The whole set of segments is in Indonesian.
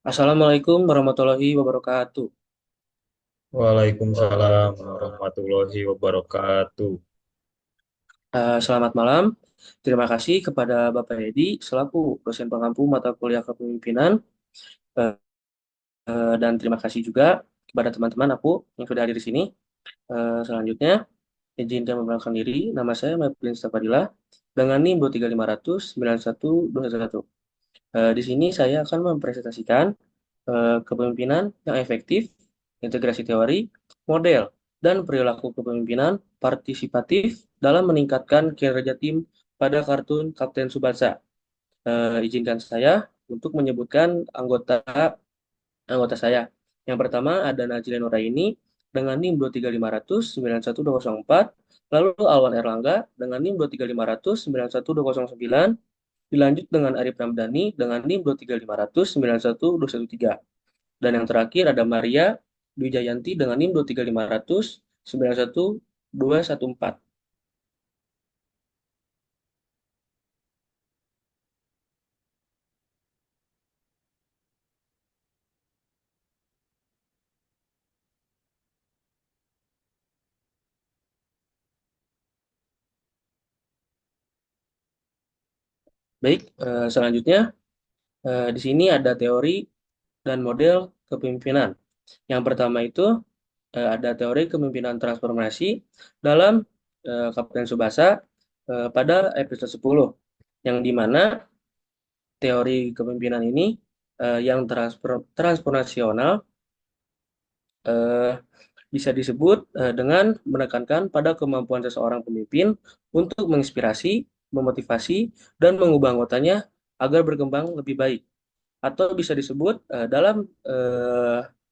Assalamualaikum warahmatullahi wabarakatuh. Waalaikumsalam warahmatullahi wabarakatuh. Selamat malam. Terima kasih kepada Bapak Edi selaku dosen pengampu mata kuliah kepemimpinan. Eh, dan terima kasih juga kepada teman-teman aku yang sudah hadir di sini. Selanjutnya, izinkan memperkenalkan diri. Nama saya Maplin Stafadila dengan NIM 235009121. Di sini saya akan mempresentasikan kepemimpinan yang efektif, integrasi teori, model, dan perilaku kepemimpinan partisipatif dalam meningkatkan kinerja tim pada kartun Kapten Tsubasa. Izinkan saya untuk menyebutkan anggota anggota saya. Yang pertama ada Najila Nuraini dengan NIM 23500912204, lalu Alwan Erlangga dengan NIM 23500912209, dilanjut dengan Arif Ramdhani dengan NIM 23500912213. Dan yang terakhir ada Maria Dwi Jayanti dengan NIM 23500912214. Baik, selanjutnya di sini ada teori dan model kepemimpinan. Yang pertama itu ada teori kepemimpinan transformasi dalam Kapten Tsubasa pada episode 10, yang dimana teori kepemimpinan ini yang transformasional eh, bisa disebut dengan menekankan pada kemampuan seseorang pemimpin untuk menginspirasi, memotivasi, dan mengubah anggotanya agar berkembang lebih baik. Atau bisa disebut dalam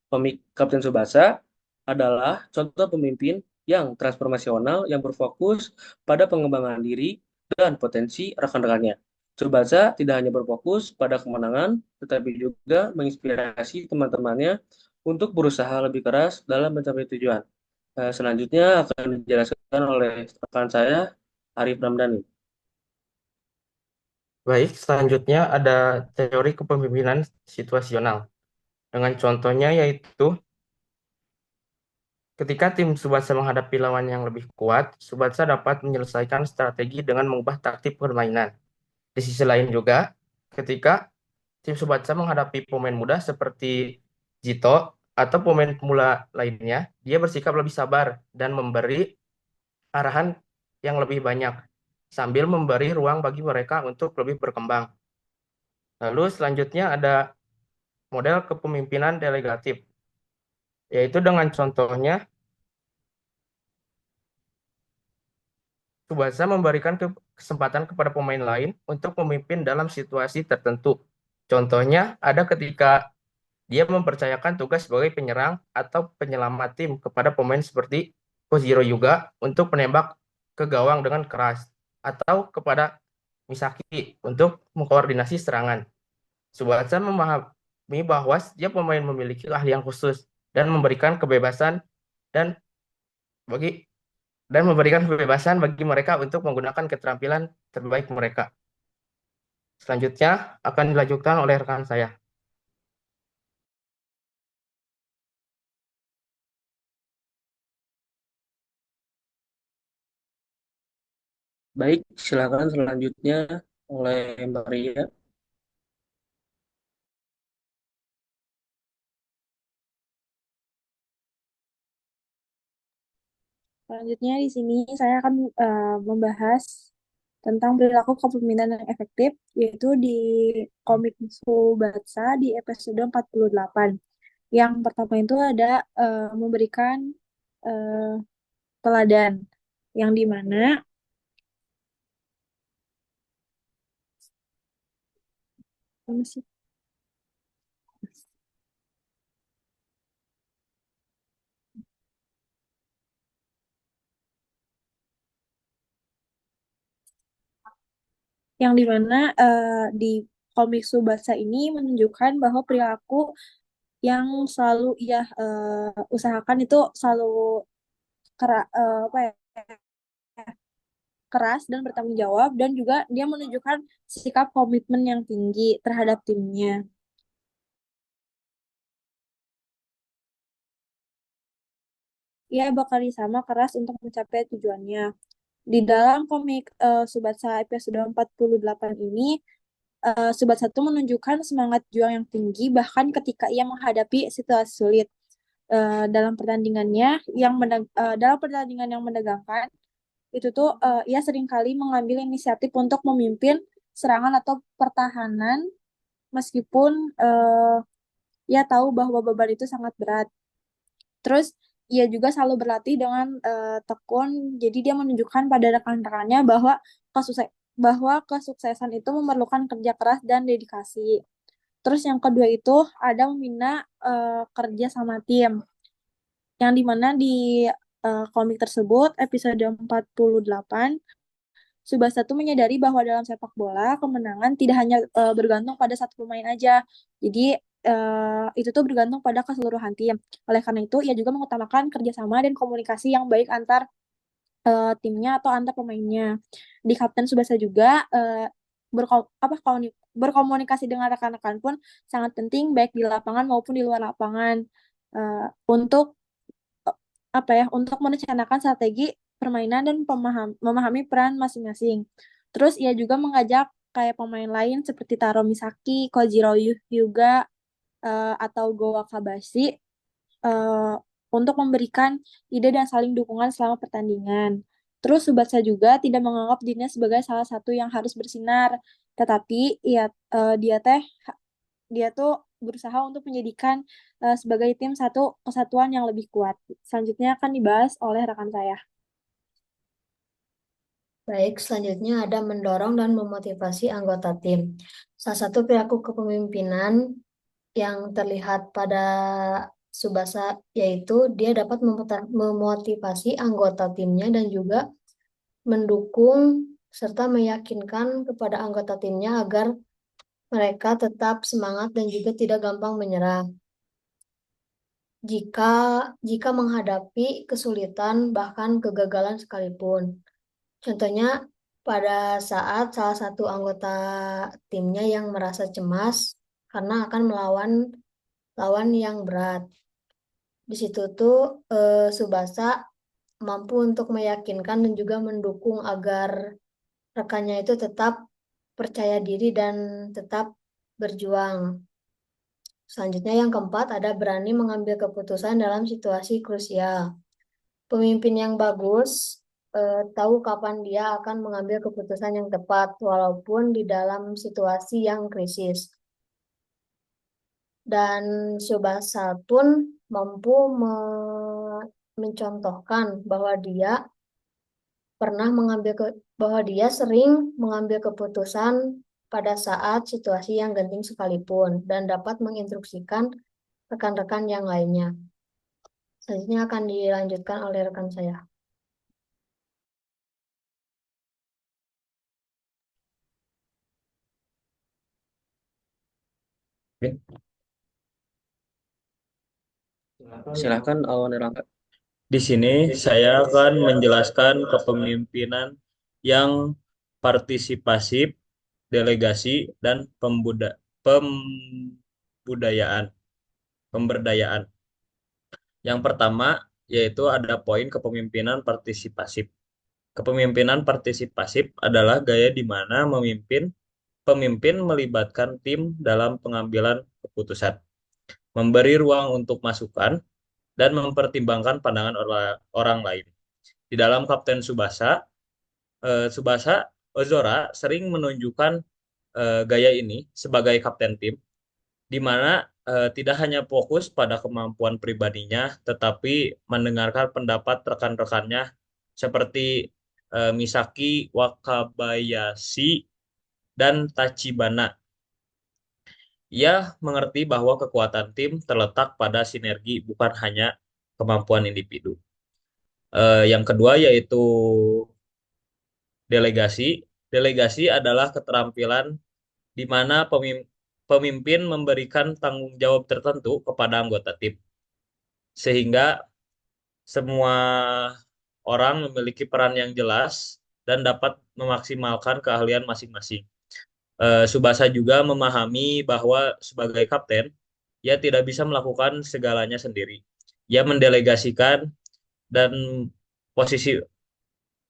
komik Kapten Tsubasa adalah contoh pemimpin yang transformasional yang berfokus pada pengembangan diri dan potensi rekan-rekannya. Tsubasa tidak hanya berfokus pada kemenangan, tetapi juga menginspirasi teman-temannya untuk berusaha lebih keras dalam mencapai tujuan. Selanjutnya akan dijelaskan oleh rekan saya, Arif Ramdhani. Baik, selanjutnya ada teori kepemimpinan situasional. Dengan contohnya yaitu ketika tim Tsubasa menghadapi lawan yang lebih kuat, Tsubasa dapat menyelesaikan strategi dengan mengubah taktik permainan. Di sisi lain juga, ketika tim Tsubasa menghadapi pemain muda seperti Jito atau pemain pemula lainnya, dia bersikap lebih sabar dan memberi arahan yang lebih banyak, sambil memberi ruang bagi mereka untuk lebih berkembang. Lalu selanjutnya ada model kepemimpinan delegatif, yaitu dengan contohnya Tsubasa memberikan kesempatan kepada pemain lain untuk memimpin dalam situasi tertentu. Contohnya ada ketika dia mempercayakan tugas sebagai penyerang atau penyelamat tim kepada pemain seperti Kojiro Yuga untuk menembak ke gawang dengan keras, atau kepada Misaki untuk mengkoordinasi serangan. Tsubasa memahami bahwa setiap pemain memiliki keahlian khusus dan memberikan kebebasan dan bagi memberikan kebebasan bagi mereka untuk menggunakan keterampilan terbaik mereka. Selanjutnya akan dilanjutkan oleh rekan saya. Baik, silakan selanjutnya oleh Maria. Selanjutnya di sini saya akan membahas tentang perilaku kepemimpinan yang efektif, yaitu di komik Subatsa di episode 48. Yang pertama itu ada memberikan eh, teladan, yang dimana di komik Subatsa ini menunjukkan bahwa perilaku yang selalu ia usahakan itu selalu apa ya, keras dan bertanggung jawab, dan juga dia menunjukkan sikap komitmen yang tinggi terhadap timnya. ia bekerja sama keras untuk mencapai tujuannya. Di dalam komik Subatsa episode 48 ini, Subatsa itu menunjukkan semangat juang yang tinggi bahkan ketika ia menghadapi situasi sulit. Dalam pertandingan yang menegangkan, itu tuh ia seringkali mengambil inisiatif untuk memimpin serangan atau pertahanan meskipun ia tahu bahwa beban itu sangat berat. Terus ia juga selalu berlatih dengan tekun. Jadi dia menunjukkan pada rekan-rekannya bahwa kesuksesan itu memerlukan kerja keras dan dedikasi. Terus yang kedua itu ada membina kerja sama tim. Yang dimana di komik tersebut episode 48 Subasa tuh menyadari bahwa dalam sepak bola kemenangan tidak hanya bergantung pada satu pemain aja. Jadi itu tuh bergantung pada keseluruhan tim. Oleh karena itu, ia juga mengutamakan kerjasama dan komunikasi yang baik antar timnya atau antar pemainnya. Di Kapten Subasa juga berkomunikasi dengan rekan-rekan pun sangat penting baik di lapangan maupun di luar lapangan untuk untuk merencanakan strategi permainan dan memahami peran masing-masing. Terus ia juga mengajak kayak pemain lain seperti Taro Misaki, Kojiro Hyuga, atau Go Wakabashi eh, untuk memberikan ide dan saling dukungan selama pertandingan. Terus Subatsa juga tidak menganggap dirinya sebagai salah satu yang harus bersinar, tetapi dia tuh berusaha untuk menjadikan sebagai tim satu kesatuan yang lebih kuat. Selanjutnya akan dibahas oleh rekan saya. Baik, selanjutnya ada mendorong dan memotivasi anggota tim. Salah satu perilaku kepemimpinan yang terlihat pada Subasa yaitu dia dapat memotivasi anggota timnya dan juga mendukung serta meyakinkan kepada anggota timnya agar mereka tetap semangat dan juga tidak gampang menyerah. Jika jika menghadapi kesulitan bahkan kegagalan sekalipun. Contohnya pada saat salah satu anggota timnya yang merasa cemas karena akan melawan lawan yang berat. Di situ tuh Subasa mampu untuk meyakinkan dan juga mendukung agar rekannya itu tetap percaya diri dan tetap berjuang. Selanjutnya yang keempat ada berani mengambil keputusan dalam situasi krusial. Pemimpin yang bagus tahu kapan dia akan mengambil keputusan yang tepat walaupun di dalam situasi yang krisis. Dan Subasa pun mampu mencontohkan bahwa bahwa dia sering mengambil keputusan pada saat situasi yang genting sekalipun dan dapat menginstruksikan rekan-rekan yang lainnya. Selanjutnya akan dilanjutkan oleh rekan saya. Silakan Awan Rangga. Di sini saya akan menjelaskan kepemimpinan yang partisipasif, delegasi, dan pemberdayaan. Yang pertama yaitu ada poin kepemimpinan partisipasif. Kepemimpinan partisipasif adalah gaya di mana pemimpin melibatkan tim dalam pengambilan keputusan, memberi ruang untuk masukan, dan mempertimbangkan pandangan orang lain. Di dalam Kapten Tsubasa Ozora sering menunjukkan gaya ini sebagai kapten tim, di mana tidak hanya fokus pada kemampuan pribadinya, tetapi mendengarkan pendapat rekan-rekannya seperti Misaki Wakabayashi dan Tachibana. Ia mengerti bahwa kekuatan tim terletak pada sinergi, bukan hanya kemampuan individu. Yang kedua yaitu delegasi. Delegasi adalah keterampilan di mana pemimpin memberikan tanggung jawab tertentu kepada anggota tim, sehingga semua orang memiliki peran yang jelas dan dapat memaksimalkan keahlian masing-masing. Subasa juga memahami bahwa sebagai kapten, ia tidak bisa melakukan segalanya sendiri. Ia mendelegasikan dan posisi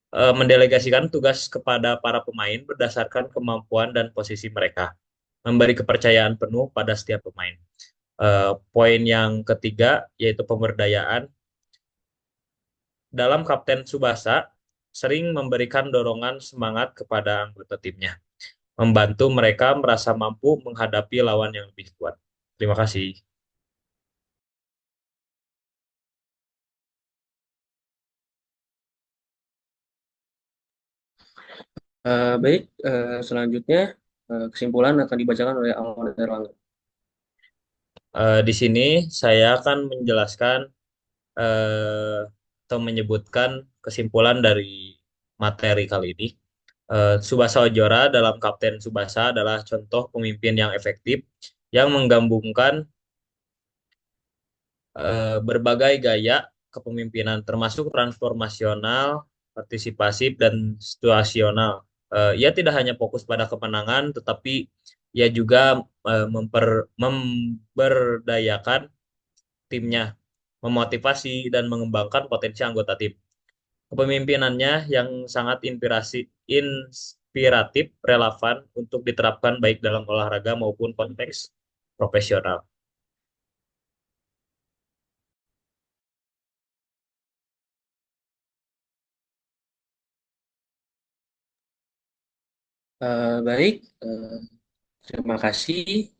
mendelegasikan tugas kepada para pemain berdasarkan kemampuan dan posisi mereka, memberi kepercayaan penuh pada setiap pemain. Poin yang ketiga yaitu pemberdayaan. Dalam Kapten Tsubasa sering memberikan dorongan semangat kepada anggota timnya, membantu mereka merasa mampu menghadapi lawan yang lebih kuat. Terima kasih. Baik, selanjutnya kesimpulan akan dibacakan oleh Ahmad Erlangga. Di sini saya akan menjelaskan atau menyebutkan kesimpulan dari materi kali ini. Tsubasa Ojora dalam Kapten Tsubasa adalah contoh pemimpin yang efektif yang menggabungkan berbagai gaya kepemimpinan termasuk transformasional, partisipasif, dan situasional. Ia tidak hanya fokus pada kemenangan, tetapi ia juga memberdayakan timnya, memotivasi dan mengembangkan potensi anggota tim. Kepemimpinannya yang sangat inspiratif, relevan untuk diterapkan baik dalam olahraga maupun konteks profesional. Baik, terima kasih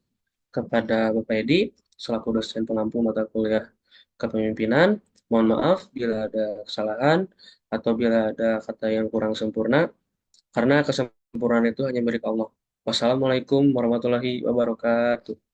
kepada Bapak Edi selaku dosen pengampu mata kuliah kepemimpinan. Mohon maaf bila ada kesalahan atau bila ada kata yang kurang sempurna, karena kesempurnaan itu hanya milik Allah. Wassalamualaikum warahmatullahi wabarakatuh.